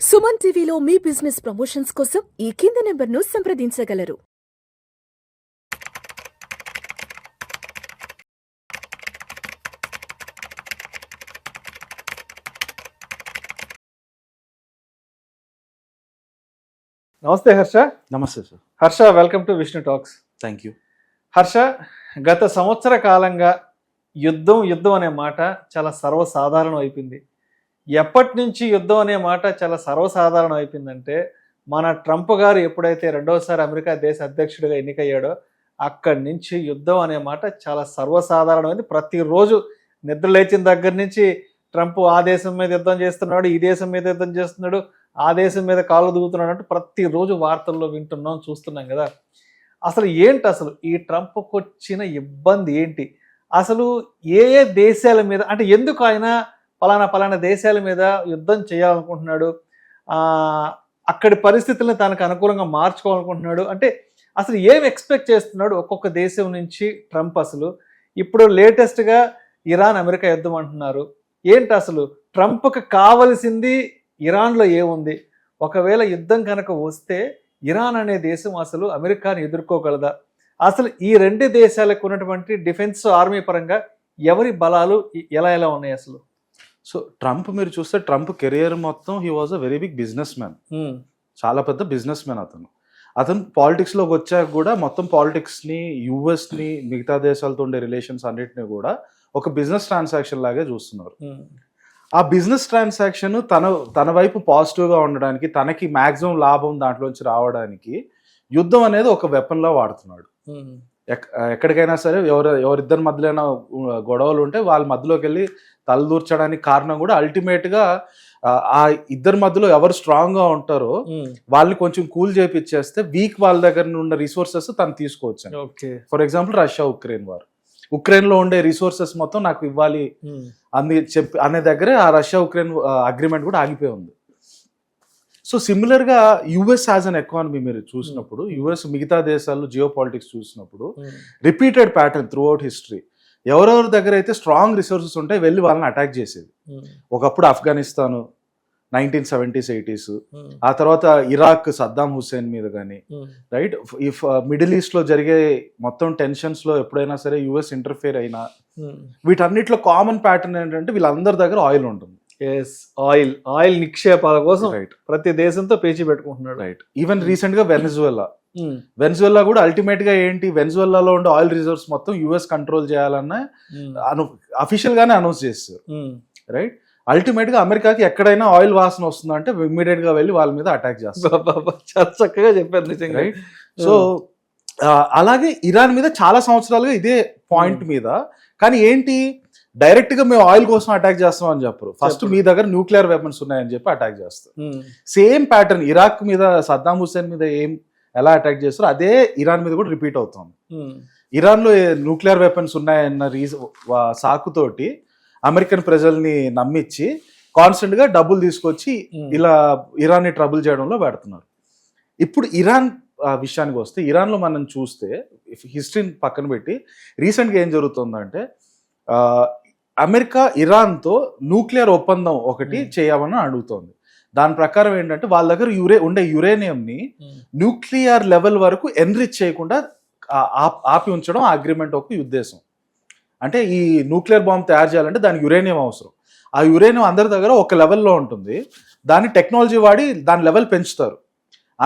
సుమన్ టీవీలో మీ business promotions కోసం ఈ కింది నెంబర్ను సంప్రదించగలరు. నమస్తే హర్ష. నమస్తే sir. Harsha, welcome to Vishnu talks. Thank you. Harsha, గత సంవత్సర కాలంగా యుద్ధం అనే మాట చాలా సర్వసాధారణం అయిపోయింది. ఎప్పటి నుంచి యుద్ధం అనే మాట చాలా సర్వసాధారణం అయిపోయిందంటే, మన ట్రంప్ గారు ఎప్పుడైతే రెండవసారి అమెరికా దేశ అధ్యక్షుడిగా ఎన్నికయ్యాడో అక్కడి నుంచి యుద్ధం అనే మాట చాలా సర్వసాధారణమైంది. ప్రతిరోజు నిద్ర లేచిన దగ్గర నుంచి ట్రంప్ ఆ దేశం మీద యుద్ధం చేస్తున్నాడు, ఈ దేశం మీద యుద్ధం చేస్తున్నాడు, ఆ దేశం మీద కాళ్ళు దూకుతున్నాడు అంటే ప్రతిరోజు వార్తల్లో వింటున్నాం, చూస్తున్నాం కదా. అసలు ఏంటి అసలు ఈ ట్రంప్కి వచ్చిన ఇబ్బంది ఏంటి? అసలు ఏ ఏ దేశాల మీద, అంటే ఎందుకు ఆయన పలానా దేశాల మీద యుద్ధం చేయాలనుకుంటున్నాడు, అక్కడి పరిస్థితులను తనకు అనుకూలంగా మార్చుకోవాలనుకుంటున్నాడు, అంటే అసలు ఏం ఎక్స్పెక్ట్ చేస్తున్నాడు ఒక్కొక్క దేశం నుంచి ట్రంప్? అసలు ఇప్పుడు లేటెస్ట్గా ఇరాన్ అమెరికా యుద్ధం అంటున్నారు. ఏంటి అసలు ట్రంప్కి కావలసింది ఇరాన్లో ఏముంది? ఒకవేళ యుద్ధం కనుక వస్తే ఇరాన్ అనే దేశం అసలు అమెరికాని ఎదుర్కోగలదా? అసలు ఈ రెండు దేశాలకు ఉన్నటువంటి డిఫెన్స్ ఆర్మీ పరంగా ఎవరి బలాలు ఎలా ఉన్నాయి అసలు? సో ట్రంప్ మీరు చూస్తే ట్రంప్ కెరియర్ మొత్తం he was a very big businessman. చాలా పెద్ద బిజినెస్ మ్యాన్ అతను పాలిటిక్స్లోకి వచ్చాక కూడా మొత్తం పాలిటిక్స్ని, యుఎస్ని, మిగతా దేశాలతో ఉండే రిలేషన్స్ అన్నిటిని కూడా ఒక బిజినెస్ ట్రాన్సాక్షన్ లాగే చూస్తున్నారు. ఆ బిజినెస్ ట్రాన్సాక్షన్ తన వైపు పాజిటివ్గా ఉండడానికి, తనకి మ్యాక్సిమం లాభం దాంట్లోంచి రావడానికి యుద్ధం అనేది ఒక వెపన్లా వాడుతున్నాడు. ఎక్కడికైనా సరే ఎవరిద్దరి మధ్యలో గొడవలు ఉంటే వాళ్ళ మధ్యలోకి వెళ్ళి తలదూర్చడానికి కారణం కూడా అల్టిమేట్గా ఆ ఇద్దరి మధ్యలో ఎవరు స్ట్రాంగ్గా ఉంటారో వాళ్ళని కొంచెం కూల్ చేపిచ్చేస్తే వీక్ వాళ్ళ దగ్గర ఉన్న రిసోర్సెస్ తను తీసుకోవచ్చు. For example Russia Ukraine war, ఉక్రెయిన్లో ఉండే రిసోర్సెస్ మొత్తం నాకు ఇవ్వాలి అనే దగ్గరే ఆ రష్యా ఉక్రెయిన్ అగ్రిమెంట్ కూడా ఆగిపోయి ఉంది. సో సిమిలర్గా యుఎస్ యాజ్ అన్ ఎకానమీ మీరు చూసినప్పుడు, యుఎస్ మిగతా దేశాల్లో జియో పాలిటిక్స్ చూసినప్పుడు repeated pattern through out history, ఎవరెవరి దగ్గర అయితే స్ట్రాంగ్ రిసోర్సెస్ ఉంటాయి వెళ్ళి వాళ్ళని అటాక్ చేసేది. ఒకప్పుడు ఆఫ్ఘనిస్తాను 1970s 80s, ఆ తర్వాత ఇరాక్ సద్దాం హుస్సేన్ మీద కానీ, రైట్, ఇఫ్ మిడిల్ ఈస్ట్ లో జరిగే మొత్తం టెన్షన్స్ లో ఎప్పుడైనా సరే యుఎస్ ఇంటర్ఫేర్ అయినా, వీటన్నిటిలో కామన్ ప్యాటర్న్ ఏంటంటే వీళ్ళందరి దగ్గర ఆయిల్ ఉంటుంది. ఆయిల్ నిక్షేపాల కోసం ప్రతి దేశంతో పేచి పెట్టుకుంటున్నాడు. రైట్. ఈవెన్ రీసెంట్ గా వెనజువెలా కూడా అల్టిమేట్ గా ఏంటి, వెనజువెలాలో ఉండే ఆయిల్ రిజర్వ్స్ మొత్తం యుఎస్ కంట్రోల్ చేయాలన్న అఫీషియల్ గానే అనౌన్స్ చేస్తారు. రైట్. అల్టిమేట్ గా అమెరికాకి ఎక్కడైనా ఆయిల్ వాసన వస్తుందంటే ఇమ్మీడియట్ గా వెళ్ళి వాళ్ళ మీద అటాక్ చేస్తారు. చాలా చక్కగా చెప్పారు నిజంగా. రైట్. సో అలాగే ఇరాన్ మీద చాలా సంవత్సరాలుగా ఇదే పాయింట్ మీద, కానీ ఏంటి, డైరెక్ట్ గా మేము ఆయిల్ కోసం అటాక్ చేస్తాం అని చెప్పరు. ఫస్ట్ మీ దగ్గర న్యూక్లియర్ వెపన్స్ ఉన్నాయని చెప్పి అటాక్ చేస్తారు. సేమ్ ప్యాటర్న్ ఇరాక్ మీద, సద్దాం హుస్సేన్ మీద ఎలా అటాక్ చేస్తారో అదే ఇరాన్ మీద కూడా రిపీట్ అవుతుంది. ఇరాన్ లో న్యూక్లియర్ వెపన్స్ ఉన్నాయన్న సాకుతోటి అమెరికన్ ప్రజల్ని నమ్మించి కాన్స్టెంట్ గా డబ్బులు తీసుకొచ్చి ఇలా ఇరాన్ ని ట్రబుల్ చేయడంలో పెడుతున్నారు. ఇప్పుడు ఇరాన్ విషయానికి వస్తే, ఇరాన్ లో మనం చూస్తే హిస్టరీని పక్కన పెట్టి రీసెంట్ గా ఏం జరుగుతుందంటే, అమెరికా ఇరాన్తో న్యూక్లియర్ ఒప్పందం ఒకటి చేయమని అడుగుతోంది. దాని ప్రకారం ఏంటంటే వాళ్ళ దగ్గర ఉండే యురేనియంని న్యూక్లియర్ లెవెల్ వరకు ఎన్రిచ్ చేయకుండా ఆపి ఉంచడం ఆ అగ్రిమెంట్ ఒక ఉద్దేశం. అంటే ఈ న్యూక్లియర్ బాంబ్ తయారు చేయాలంటే దానికి యురేనియం అవసరం. ఆ యురేనియం అందరి దగ్గర ఒక లెవెల్లో ఉంటుంది. దాన్ని టెక్నాలజీ వాడి దాని లెవెల్ పెంచుతారు.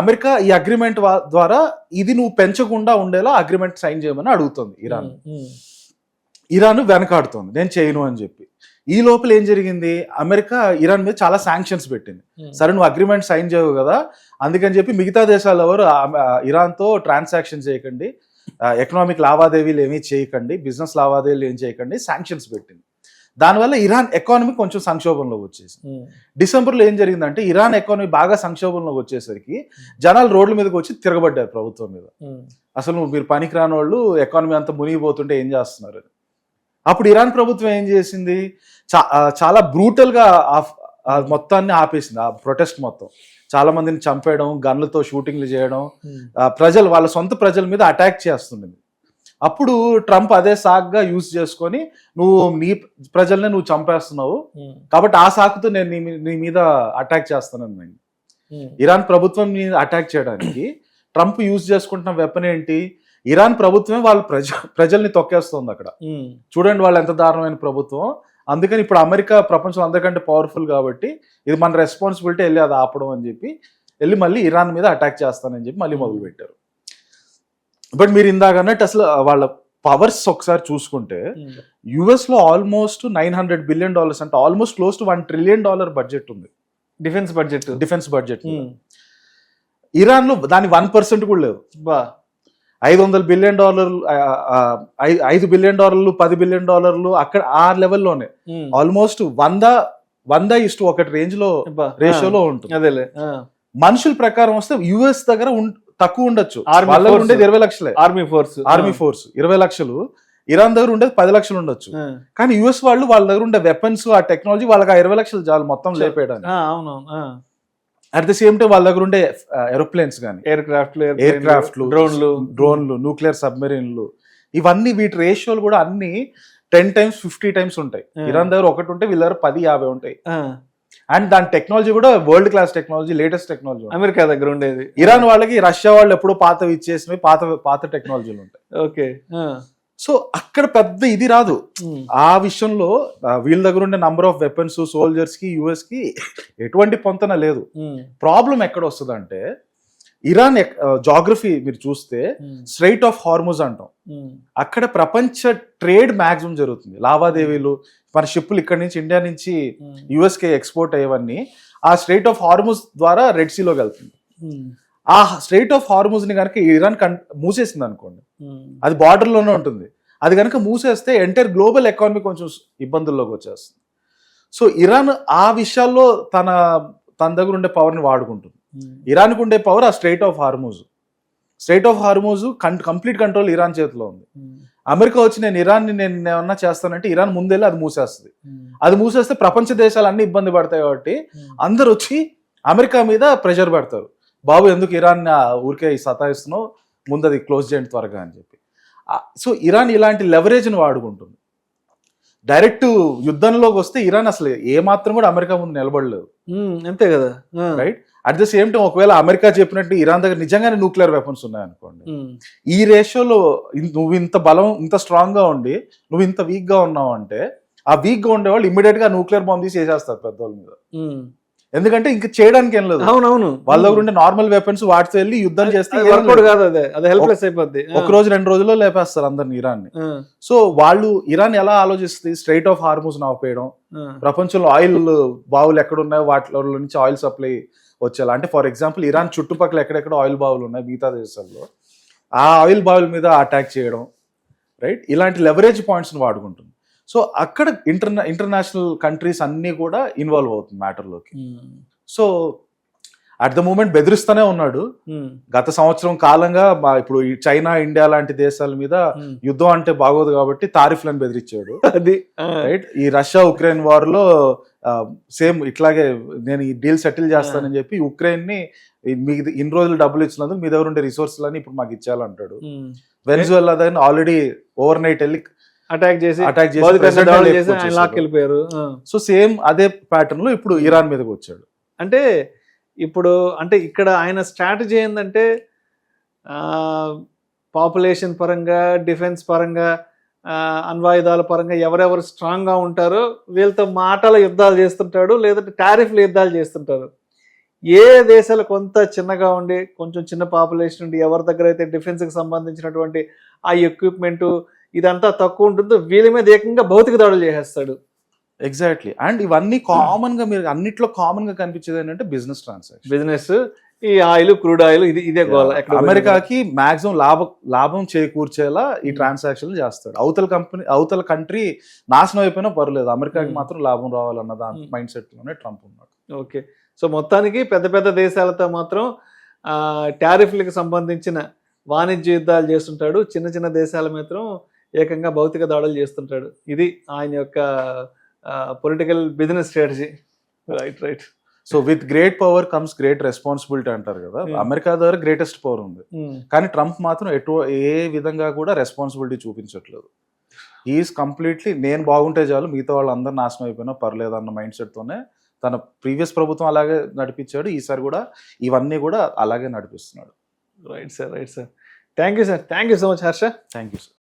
అమెరికా ఈ అగ్రిమెంట్ ద్వారా ఇది నువ్వు పెంచకుండా ఉండేలా అగ్రిమెంట్ సైన్ చేయమని అడుగుతుంది ఇరాన్ వెనకాడుతోంది, నేను చేయను అని చెప్పి. ఈ లోపల ఏం జరిగింది, అమెరికా ఇరాన్ మీద చాలా శాంక్షన్స్ పెట్టింది. సరే నువ్వు అగ్రిమెంట్ సైన్ చేయవు కదా, అందుకని చెప్పి మిగతా దేశాలు ఎవరు ఇరాన్తో ట్రాన్సాక్షన్ చేయకండి, ఎకనామిక్ లావాదేవీలు ఏమీ చేయకండి, బిజినెస్ లావాదేవీలు ఏం చేయకండి, శాంక్షన్స్ పెట్టింది. దానివల్ల ఇరాన్ ఎకానమీ కొంచెం సంక్షోభంలోకి వచ్చేసి, డిసెంబర్లో ఏం జరిగిందంటే ఇరాన్ ఎకానమీ బాగా సంక్షోభంలోకి వచ్చేసరికి జనాలు రోడ్ల మీదకి వచ్చి తిరగబడ్డారు ప్రభుత్వం మీద. అసలు మీరు పనికిరాని వాళ్ళు ఎకానమీ అంతా మునిగిపోతుంటే ఏం చేస్తున్నారు. అప్పుడు ఇరాన్ ప్రభుత్వం ఏం చేసింది, చాలా బ్రూటల్గా మొత్తాన్ని ఆపేసింది. ఆ ప్రొటెస్ట్ మొత్తం చాలా మందిని చంపేయడం, గన్లతో షూటింగ్లు చేయడం, వాళ్ళ సొంత ప్రజల మీద అటాక్ చేస్తుండేది. అప్పుడు ట్రంప్ అదే సాగ్గా యూజ్ చేసుకొని నువ్వు నీ ప్రజల్ని నువ్వు చంపేస్తున్నావు కాబట్టి ఆ సాకుతో నేను నీ మీద అటాక్ చేస్తానని. ఇరాన్ ప్రభుత్వం మీద అటాక్ చేయడానికి ట్రంప్ యూజ్ చేసుకుంటున్న వెపన్ ఏంటి? ఇరాన్ ప్రభుత్వమే వాళ్ళ ప్రజల్ని తొక్కేస్తుంది అక్కడ. చూడండి వాళ్ళు ఎంత దారుణమైన ప్రభుత్వం. అందుకని ఇప్పుడు అమెరికా ప్రపంచం అందరికంటే పవర్ఫుల్ కాబట్టి ఇది మన రెస్పాన్సిబిలిటీ వెళ్ళి అది ఆపడం అని చెప్పి వెళ్ళి మళ్ళీ ఇరాన్ మీద అటాక్ చేస్తానని చెప్పి మళ్ళీ మొదలు పెట్టారు. బట్ మీరు ఇందాక అన్నట్టు అసలు వాళ్ళ పవర్స్ ఒకసారి చూసుకుంటే యుఎస్ లో ఆల్మోస్ట్ $900 billion అంటే almost close to $1 trillion budget ఉంది, డిఫెన్స్ బడ్జెట్. ఇరాన్ లో దాని 1% కూడా లేదు. $500 billion, $5 billion, $10 billion అక్కడ ఆ లెవెల్లోనే ఆల్మోస్ట్ 100:1 రేంజ్ లో రేషియోలో ఉంటుంది. మనుషుల ప్రకారం వస్తే యుఎస్ దగ్గర తక్కువ ఉండొచ్చు, వాళ్ళ ఉండేది 20 లక్షలే ఆర్మీ ఫోర్స్ 20 లక్షలు, ఇరాన్ దగ్గర ఉండేది 10 లక్షలు ఉండొచ్చు. కానీ యుఎస్ వాళ్ళ దగ్గర ఉండే వెపన్స్ ఆ టెక్నాలజీ వాళ్ళకి ఆ 20 లక్షలు చాలు మొత్తం లేపేయడానికి. అట్ ద సేమ్ టైం వాళ్ళ దగ్గర ఉండే ఏరోప్లేన్స్ కానీ ఎయిర్ క్రాఫ్ట్లు డ్రోన్లు న్యూక్లియర్ సబ్మెరీన్లు ఇవన్నీ వీటి రేషియోలు కూడా అన్ని 10 times 50 times ఉంటాయి. ఇరాన్ దగ్గర ఒకటి ఉంటే వీళ్ళ దగ్గర 10-50 ఉంటాయి. అండ్ దాని టెక్నాలజీ కూడా world class technology, latest technology America దగ్గర ఉండేది. ఇరాన్ వాళ్ళకి రష్యా వాళ్ళు ఎప్పుడో పాతవి ఇచ్చేసినవి పాత టెక్నాలజీలు ఉంటాయి. ఓకే, సో అక్కడ పెద్ద ఇది రాదు ఆ విషయంలో. వీళ్ళ దగ్గర ఉండే నంబర్ ఆఫ్ వెపన్స్ సోల్జర్స్ కి యుఎస్ కి ఎటువంటి పొంతన లేదు. ప్రాబ్లం ఎక్కడ వస్తుంది అంటే ఇరాన్ జాగ్రఫీ మీరు చూస్తే స్ట్రైట్ ఆఫ్ హార్ముజ్ అంటాం, అక్కడ ప్రపంచ ట్రేడ్ మ్యాక్సిమం జరుగుతుంది. లావాదేవీలు మన షిప్పులు ఇక్కడ నుంచి ఇండియా నుంచి యుఎస్ కి ఎక్స్పోర్ట్ అయ్యేవన్నీ ఆ స్ట్రైట్ ఆఫ్ హార్ముజ్ ద్వారా రెడ్ సీలోకి వెళ్తుంది. ఆ స్ట్రైట్ ఆఫ్ హార్ముజ్ ని కనుక ఇరాన్ మూసేసింది అనుకోండి, అది బార్డర్ లోనే ఉంటుంది. అది కనుక మూసేస్తే ఎంటైర్ గ్లోబల్ ఎకానమీ కొంచెం ఇబ్బందుల్లోకి వచ్చేస్తుంది. సో ఇరాన్ ఆ విషయాల్లో తన దగ్గర ఉండే పవర్ని వాడుకుంటుంది. ఇరాన్కి ఉండే పవర్ ఆ straight of Hormuz complete control Iran చేతిలో ఉంది. అమెరికా వచ్చి నేను ఏమన్నా చేస్తానంటే ఇరాన్ ముందెళ్ళి అది మూసేస్తుంది. అది మూసేస్తే ప్రపంచ దేశాలు అన్ని ఇబ్బంది పడతాయి కాబట్టి అందరు వచ్చి అమెరికా మీద ప్రెషర్ పెడతారు, బాబు ఎందుకు ఇరాన్ ఊరికే సతాయిస్తున్నావు, ముందు అది క్లోజ్ చేయండి త్వరగా అని చెప్పి. సో ఇరాన్ ఇలాంటి లెవరేజ్ని వాడుకుంటుంది. డైరెక్ట్ యుద్ధంలోకి వస్తే ఇరాన్ అసలు ఏ మాత్రం కూడా అమెరికా ముందు నిలబడలేదు. అంతే కదా, right? At the same time ఒకవేళ అమెరికా చెప్పినట్టు ఇరాన్ దగ్గర నిజంగానే న్యూక్లియర్ వెపన్స్ ఉన్నాయనుకోండి, ఈ రేషియోలో నువ్వు ఇంత బలం ఇంత స్ట్రాంగ్ గా ఉండి నువ్వు ఇంత వీక్ గా ఉన్నావు అంటే ఆ వీక్ గా ఉండేవాళ్ళు ఇమ్మీడియట్ గా న్యూక్లియర్ బాంబ్ తీసి వేసేస్తారు పెద్దవాళ్ళ మీద. ఎందుకంటే ఇంకా చేయడానికి ఏం లేదు. అవునవును, వాళ్ళ దగ్గర ఉండే నార్మల్ వెపన్స్ వాటితో వెళ్ళి యుద్ధం చేస్తే ఒక రోజు 2 రోజుల్లో లేపేస్తారు అందరిని ఇరాన్ ని. సో వాళ్ళు ఇరాన్ ఎలా ఆలోచిస్తుంది, స్ట్రైట్ ఆఫ్ హార్మూజ్ ఆపేయడం, ప్రపంచంలో ఆయిల్ బావులు ఎక్కడున్నాయో వాటిలో నుంచి ఆయిల్ సప్లై వచ్చేలా. అంటే ఫర్ ఎగ్జాంపుల్ ఇరాన్ చుట్టుపక్కల ఎక్కడెక్కడ ఆయిల్ బావులు ఉన్నాయి మిగతా దేశాల్లో, ఆ ఆయిల్ బావుల మీద అటాక్ చేయడం, రైట్? ఇలాంటి లెవరేజ్ పాయింట్స్ వాడుకుంటుంది. సో అక్కడ ఇంటర్నేషనల్ కంట్రీస్ అన్నీ కూడా ఇన్వాల్వ్ అవుతుంది మ్యాటర్లోకి. సో అట్ ద మూమెంట్ బెదిరిస్తూనే ఉన్నాడు. గత సంవత్సరం కాలంగా ఇప్పుడు చైనా ఇండియా లాంటి దేశాల మీద యుద్ధం అంటే బాగోదు కాబట్టి తారిఫ్లను బెదిరించాడు. అది రైట్. ఈ రష్యా ఉక్రెయిన్ వార్ లో సేమ్ ఇట్లాగే నేను ఈ డీల్ సెటిల్ చేస్తానని చెప్పి ఉక్రెయిన్ ని మీకు ఇన్ని రోజులు డబ్బులు ఇచ్చినందుకు మీ దగ్గర ఉండే రిసోర్సులని ఇప్పుడు మాకు ఇచ్చేయాలంటాడు. వెనిజువెలా దగ్గర ఆల్రెడీ ఓవర్ నైట్ వెళ్ళి అటాక్ చేసి వెళ్ళిపోయారు. సో సేమ్ అదే ప్యాటర్న్ లో ఇప్పుడు ఇరాన్ మీదకి వచ్చాడు. అంటే ఇప్పుడు అంటే ఇక్కడ ఆయన స్ట్రాటజీ ఏంటంటే పాపులేషన్ పరంగా, డిఫెన్స్ పరంగా, అణ్వాయుధాల పరంగా ఎవరెవరు స్ట్రాంగ్ గా ఉంటారో వీళ్ళతో మాటల యుద్ధాలు చేస్తుంటాడు, లేదంటే టారిఫ్ల యుద్ధాలు చేస్తుంటారు. ఏ దేశాలు కొంత చిన్నగా ఉండి కొంచెం చిన్న పాపులేషన్ ఉండి ఎవరి దగ్గర అయితే డిఫెన్స్కి సంబంధించినటువంటి ఆ ఎక్విప్మెంట్ ఇదంతా తక్కువ ఉంటుందో వీళ్ళ మీద ఏకంగా భౌతిక దాడులు చేసేస్తాడు. ఎగ్జాక్ట్లీ. అండ్ ఇవన్నీ కామన్ గా మీరు అన్నిట్లో కామన్ గా కనిపించేది ఏంటంటే బిజినెస్ ట్రాన్సాక్షన్, బిజినెస్, ఈ ఆయిల్, క్రూడ్ ఆయిల్, ఇదే గోల. అమెరికాకి మాక్సిమం లాభం చేకూర్చేలా ఈ ట్రాన్సాక్షన్ చేస్తాడు. అవతల కంట్రీ నాశనం అయిపోయినా పర్లేదు, అమెరికాకి మాత్రం లాభం రావాలన్న దాని మైండ్ సెట్ లోనే ట్రంప్ ఉన్నాడు. ఓకే. సో మొత్తానికి పెద్ద పెద్ద దేశాలతో మాత్రం టారిఫ్లకు సంబంధించిన వాణిజ్య యుద్ధాలు చేస్తుంటాడు, చిన్న చిన్న దేశాల మాత్రం ఏకంగా భౌతిక దాడులు చేస్తుంటాడు. ఇది ఆయన యొక్క political business strategy. Right. So with great power comes great responsibility అంటారు కదా. అమెరికా దగ్గర గ్రేటెస్ట్ పవర్ ఉంది, కానీ ట్రంప్ మాత్రం ఏ విధంగా కూడా రెస్పాన్సిబిలిటీ చూపించట్లేదు. ఈజ్ కంప్లీట్లీ నేను బాగుంటే చాలు, మిగతా వాళ్ళు అందరు నాశనం అయిపోయినా పర్లేదు అన్న మైండ్ సెట్తోనే తన ప్రీవియస్ ప్రభుత్వం అలాగే నడిపించాడు, ఈసారి కూడా ఇవన్నీ కూడా అలాగే నడిపిస్తున్నాడు. Right sir, right sir. Thank you sir, thank you so much Harsha. Thank you sir.